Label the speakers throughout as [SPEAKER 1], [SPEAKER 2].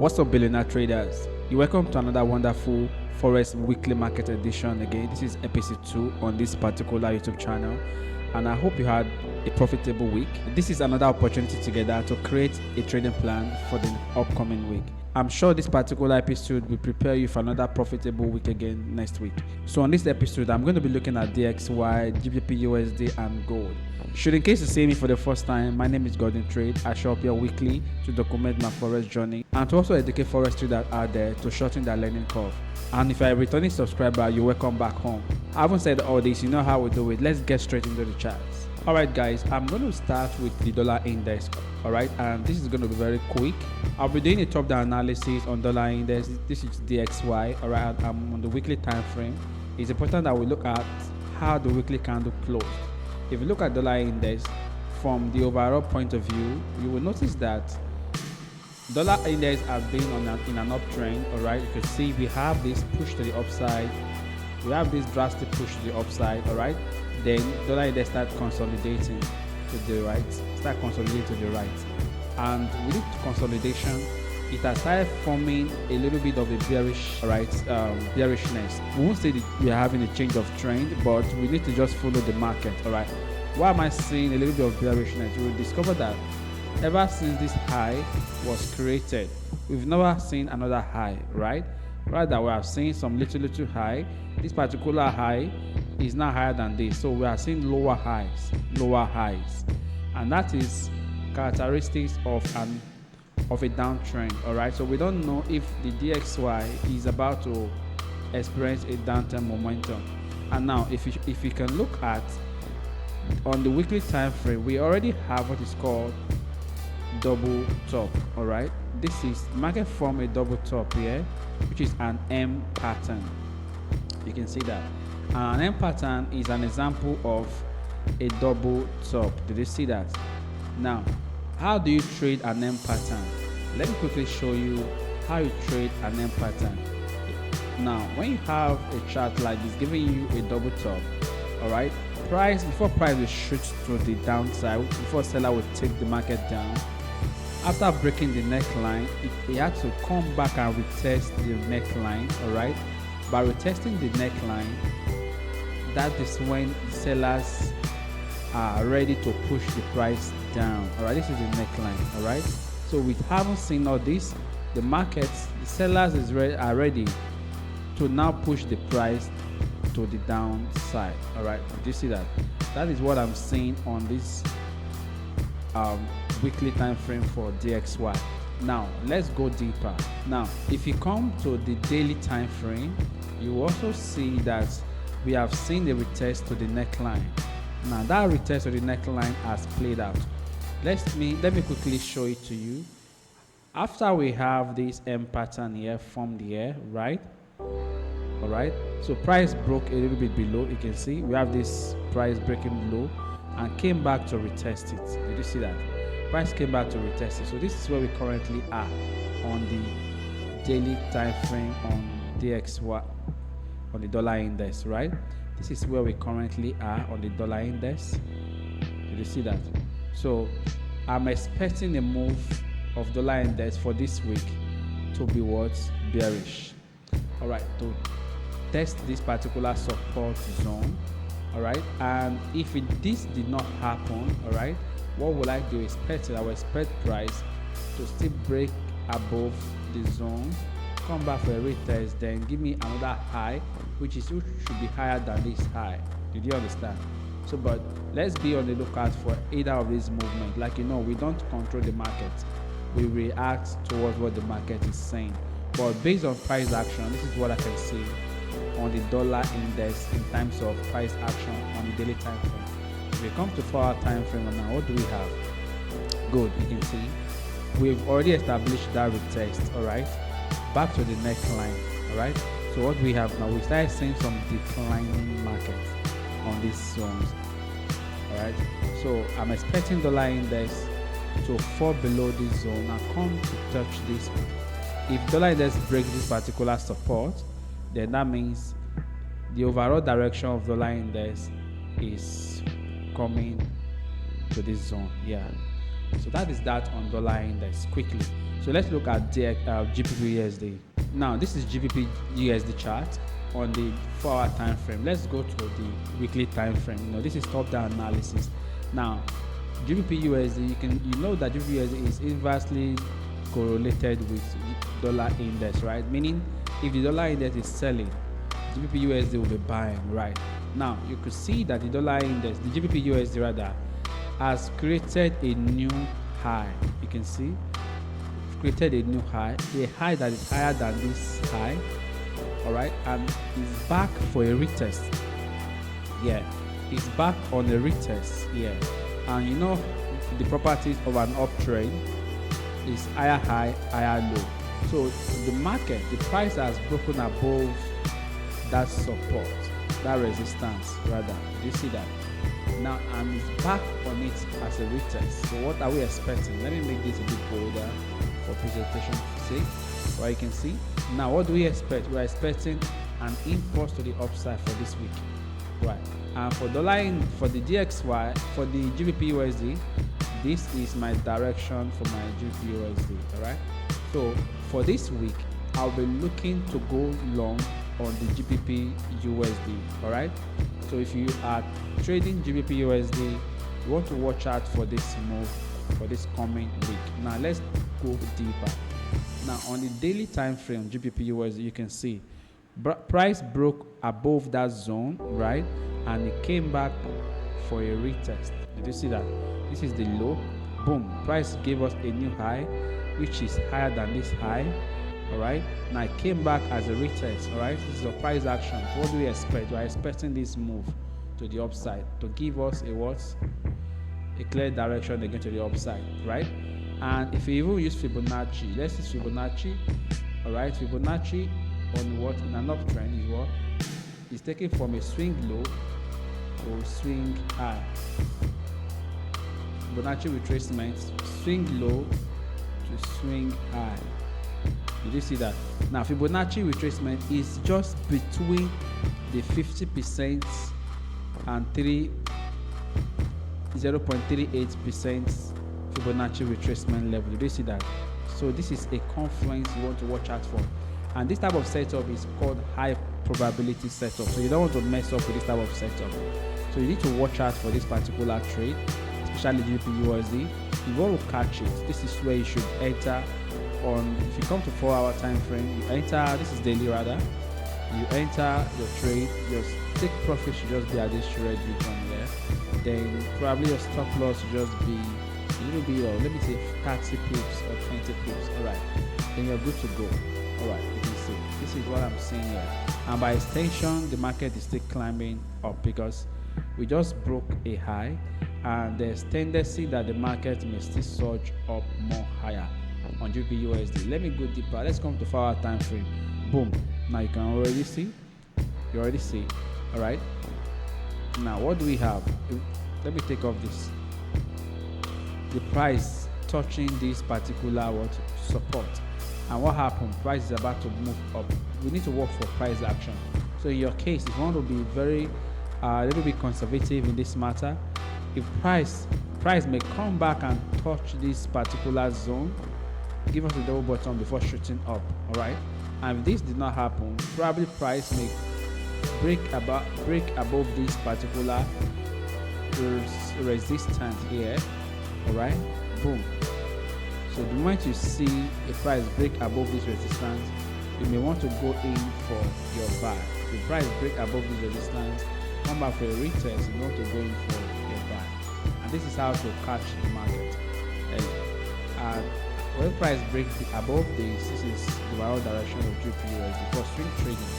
[SPEAKER 1] What's up, billionaire traders? You're welcome to another wonderful Forex weekly market edition. Again, this is episode 2 on this particular YouTube channel, and I hope you had a profitable week. This is another opportunity together to create a trading plan for the upcoming week. I'm sure this particular episode will prepare you for another profitable week again next week. So on this episode, I'm going to be looking at DXY, Gbpusd, and gold. Should in case you see me for the first time, my name is Golden Trade. I show up here weekly to document my forex journey and to also educate forex traders out there to shorten their learning curve. And if you're a returning subscriber, you're welcome back home. I haven't said all this, you know how we do it. Let's get straight into the charts. Alright guys, I'm going to start with the dollar index. Alright, and this is going to be very quick. I'll be doing a top-down analysis on dollar index. This is DXY. Alright, I'm on the weekly time frame. It's important that we look at how the weekly candle closed. If you look at dollar index from the overall point of view, you will notice that dollar index has been in an uptrend. Alright, you can see we have this push to the upside, we have this drastic push to the upside. Alright, then dollar index start consolidating to the right, and with this consolidation, it has started forming a little bit of a bearish, bearishness. We won't say that we are having a change of trend, but we need to just follow the market. Alright, why am I seeing a little bit of bearishness? We will discover that ever since this high was created, we've never seen another high, right? Rather, we have seen some little high. This particular high is not higher than this, so we are seeing lower highs, and that is characteristics of a downtrend. Alright, so we don't know if the DXY is about to experience a downturn momentum. And now if you can look at on the weekly time frame, we already have what is called double top. Alright, this is market form a double top here, which is an M pattern. You can see that, and an M pattern is an example of a double top. Did you see that? Now, how do you trade an M pattern? Let me quickly show you how you trade an M pattern. Now, when you have a chart like this giving you a double top, alright, before price will shoot to the downside, before seller will take the market down, after breaking the neckline, it had to come back and retest the neckline. Alright, by retesting the neckline, that is when the sellers are ready to push the price down. Alright, this is the neckline. Alright, so we haven't seen all this. The markets, the sellers are ready to now push the price to the downside. Alright, do you see that? That is what I'm seeing on this weekly time frame for DXY. Now let's go deeper. Now if you come to the daily time frame, you also see that we have seen the retest to the neckline. Now that retest to the neckline has played out. Let me quickly show it to you. After we have this M pattern here formed here, right? Alright, so price broke a little bit below. You can see we have this price breaking below and came back to retest it. Did you see that? Price came back to retest it. So this is where we currently are on the daily time frame on DXY, on the dollar index, right? This is where we currently are on the dollar index. Did you see that? So I'm expecting a move of dollar index for this week to be what? Bearish. Alright, to test this particular support zone. Alright, and if this did not happen, alright, what will I do? I will expect price to still break above the zone, come back for a retest, then give me another high, which should be higher than this high. Did you understand? So, but let's be on the lookout for either of these movements. Like, you know, we don't control the market, we react towards what the market is saying. But based on price action, this is what I can see on the dollar index in terms of price action on the daily time frame. If we come to 4-hour time frame now, what do we have? Good, you can see we've already established that retest. Alright, back to the neckline. Alright, so what we have now, we started seeing some declining market on these zones. Alright, so I'm expecting dollar index to fall below this zone and come to touch this. If dollar index breaks this particular support, then that means the overall direction of dollar index is coming to this zone. Yeah, So that is that on dollar index quickly. So let's look at the GBPUSD. Now this is GBPUSD chart on the 4-hour time frame. Let's go to the weekly time frame. This is top-down analysis. Now GBPUSD, you know that GBPUSD is inversely correlated with dollar index, right? Meaning if the dollar index is selling, GBPUSD will be buying, right? Now you could see that the dollar index, the GBPUSD rather, has created a new high. You can see created a new high, a high that is higher than this high, all right, and is back for a retest. Yeah, it's back on a retest. Yeah, and you know the properties of an uptrend is higher high, higher low. So the market, the price has broken above that support, that resistance rather. Do you see that? Now, and it's back on it as a retest. So what are we expecting? Let me make this a bit bolder for presentation sake. Where you can see. Now, what do we expect? We are expecting an impulse to the upside for this week, right? And for for the DXY, for the GBPUSD, this is my direction for my GBPUSD. All right. So for this week, I'll be looking to go long on the GBPUSD. All right. So if you are trading GBPUSD, you want to watch out for this move for this coming week. Now let's go deeper. Now on the daily time frame, GBPUSD, you can see price broke above that zone, right? And it came back for a retest. Did you see that? This is the low. Boom. Price gave us a new high, which is higher than this high. All right. Now it came back as a retest. All right. This is a price action. So what do we expect? We are expecting this move to the upside to give us a clear direction again to the upside, right? And if you even use Fibonacci, let's use Fibonacci. All right. Fibonacci on what in an uptrend is what is taken from a swing low to a swing high. Fibonacci retracement, swing low to swing high. Did you see that? Now Fibonacci retracement is just between the 50% and 0.38% Fibonacci retracement level. Did you see that? So this is a confluence you want to watch out for. And this type of setup is called high probability setup. So you don't want to mess up with this type of setup. So you need to watch out for this particular trade, especially GBPUSD. If you want to catch it, this is where you should enter on. If you come to 4-hour time frame, you enter, this is daily rather, you enter your trade, your take profit should just be at this red region here. Then probably your stop loss should just be a little bit, or let me say 30 pips or 20 pips. Alright, then you're good to go. Alright, you can see this is what I'm seeing here, and by extension the market is still climbing up because we just broke a high, and there's tendency that the market may still surge up more higher on GBPUSD. Let me go deeper. Let's come to 4-hour time frame. Boom. Now you can already see. You already see. All right. Now what do we have? Let me take off this. The price touching this particular support, and what happened? Price is about to move up. We need to work for price action. So in your case, if you want to be very a little bit conservative in this matter, if price may come back and touch this particular zone, give us a double bottom before shooting up. All right. And if this did not happen, probably price may break above this particular resistance here. All right. Boom. So the moment you see a price break above this resistance, you may want to go in for your buy. If the price break above this resistance, come back for a retest, you want to go in for your buy. And this is how to catch the market. And when price breaks above this is the viral direction of GBPUSD. For swing trading,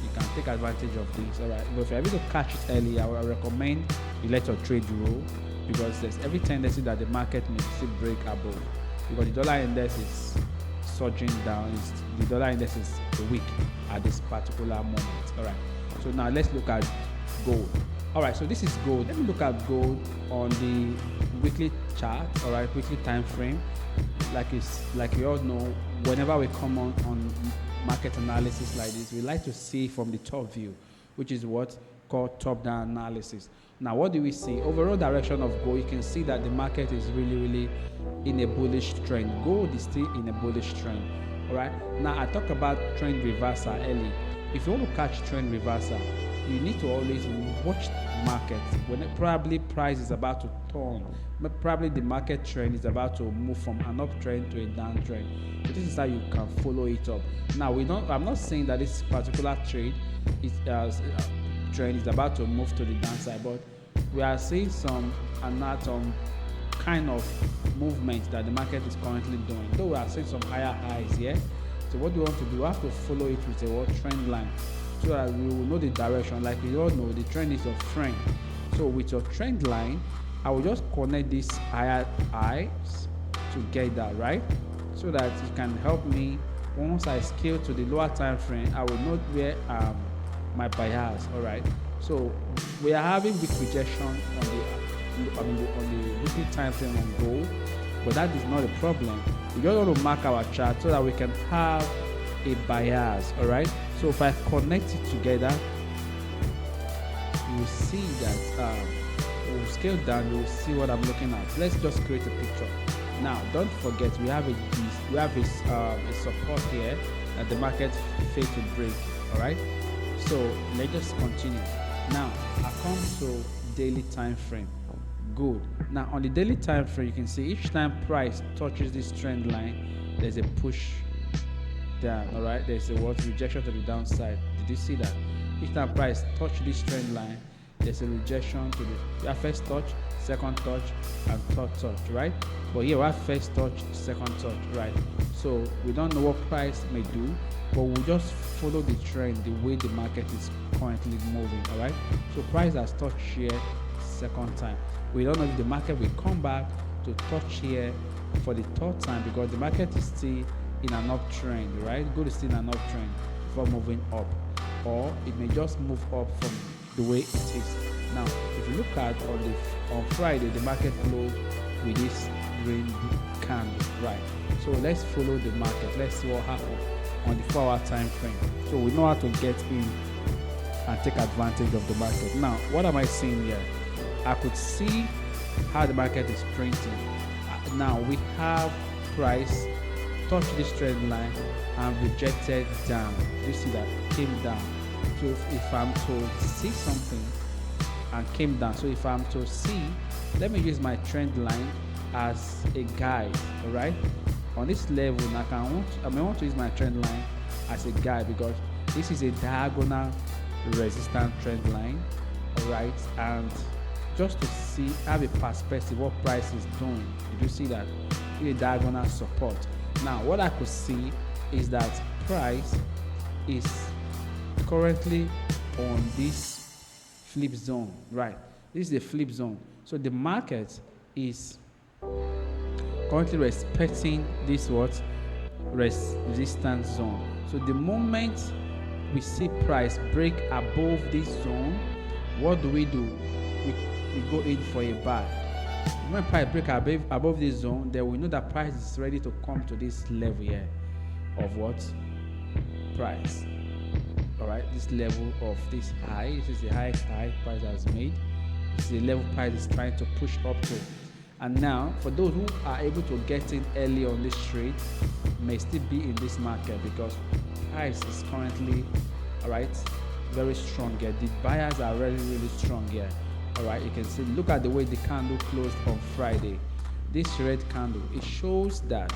[SPEAKER 1] you can take advantage of this. Alright, but if you're able to catch it early, I would recommend you let your trade roll, because there's every tendency that the market may still break above, because the dollar index is surging down. The dollar index is weak at this particular moment. Alright, so now let's look at gold. Alright, so this is gold. Let me look at gold on the weekly chart. Alright, weekly time frame. Like we all know, whenever we come on market analysis like this, we like to see from the top view, which is what called top-down analysis. Now, what do we see? Overall direction of gold, you can see that the market is really in a bullish trend. Gold is still in a bullish trend. All right. Now, I talk about trend reversal early. If you want to catch trend reversal, you need to always watch the market. When probably price is about to turn, probably the market trend is about to move from an uptrend to a downtrend. So this is how you can follow it up. Now, I'm not saying that this particular trend is about to move to the downside, but we are seeing some kind of movement that the market is currently doing. Though we are seeing some higher highs here. So what do we want to do? We have to follow it with a trend line, so that we will know the direction. Like we all know, the trend is your friend. So with your trend line, I will just connect these higher highs together, right? So that it can help me. Once I scale to the lower time frame, I will know where my bias. All right. So we are having weak rejection on the weekly time frame on gold, but that is not a problem. We just want to mark our chart so that we can have a bias. All right. So if I connect it together, you will see that we'll scale down. You will see what I'm looking at. Let's just create a picture. Now, don't forget we have a support here that the market failed to break. All right. So let's just continue. Now I come to daily time frame. Good. Now on the daily time frame, you can see each time price touches this trend line, there's a push down. All right. There's a rejection to the downside. Did you see that? Each time price touch this trend line, there's a rejection to the first touch, second touch, and third touch. Right. But here we have first touch, second touch. Right. So we don't know what price may do, but we'll just follow the trend the way the market is currently moving. All right. So price has touched here second time. We don't know if the market will come back to touch here for the third time, because the market is still in an uptrend, right? Gold is still in an uptrend before moving up, or it may just move up from the way it is. Now, if you look at on Friday, the market closed with this green candle, right? So let's follow the market. Let's see what happened on the 4-hour time frame, so we know how to get in and take advantage of the market. Now, what am I seeing here? I could see how the market is printing. Now we have price touch this trend line and rejected down. You see that came down. So if I'm to see something and came down, so if I'm to see, let me use my trend line as a guide. All right. On this level, now I may want to use my trend line as a guide, because this is a diagonal resistance trend line. All right. And just to have a perspective what price is doing. Did you see that? A diagonal support. Now what I could see is that price is currently on this flip zone, right? This is the flip zone. So the market is currently respecting this resistance zone. So the moment we see price break above this zone, what do? We go in for a buy. When price break above this zone, then we know that price is ready to come to this level here of what? Price. All right, this level of this high. This is the highest high price has made. This is the level price is trying to push up to. And now, for those who are able to get in early on this trade, may still be in this market, because price is currently, all right, very strong here. The buyers are really strong here. All right, you can see, look at the way the candle closed on Friday. This red candle, it shows that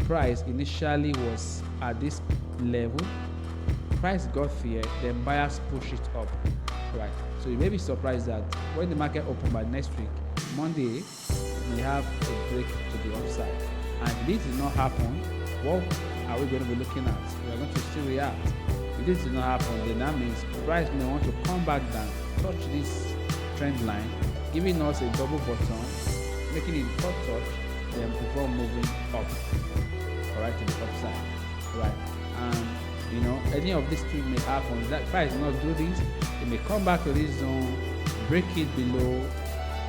[SPEAKER 1] price initially was at this level. Price got here, then buyers push it up. All right, so you may be surprised that when the market open by next week, Monday, we have a break to the upside. And if this did not happen, what are we going to be looking at? We are going to still react. If this did not happen, then that means price may want to come back down, touch this trend line, giving us a double bottom, making it third touch, then before moving up, all right, to the upside. All right, and any of these two may happen. That price will not do this. It may come back to this zone, break it below,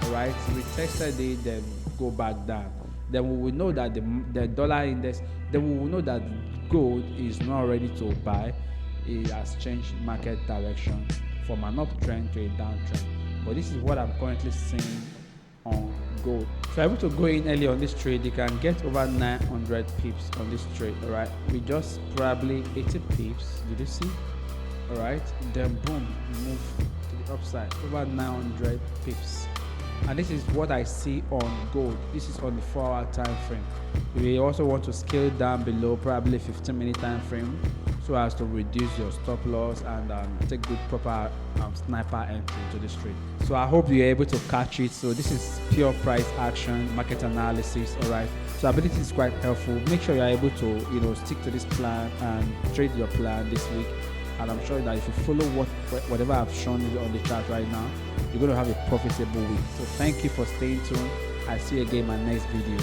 [SPEAKER 1] all right, retested it, then go back down. Then we will know that the dollar index, then we will know that gold is not ready to buy. It has changed market direction from an uptrend to a downtrend. but this is what I'm currently seeing on gold. If you're able to go in early on this trade, you can get over 900 pips on this trade. All right, with just probably 80 pips. Did you see? All right, then boom, move to the upside, over 900 pips. And this is what I see on gold. This is on the 4-hour time frame. We also want to scale down below probably 15-minute time frame, so as to reduce your stop loss and take good proper sniper entry into this trade. So I hope you're able to catch it. So this is pure price action, market analysis. All right, so ability is quite helpful. Make sure you're able to stick to this plan and trade your plan this week. And I'm sure that if you follow whatever I've shown you on the chart right now, you're going to have a profitable week. So thank you for staying tuned. I'll see you again in my next video.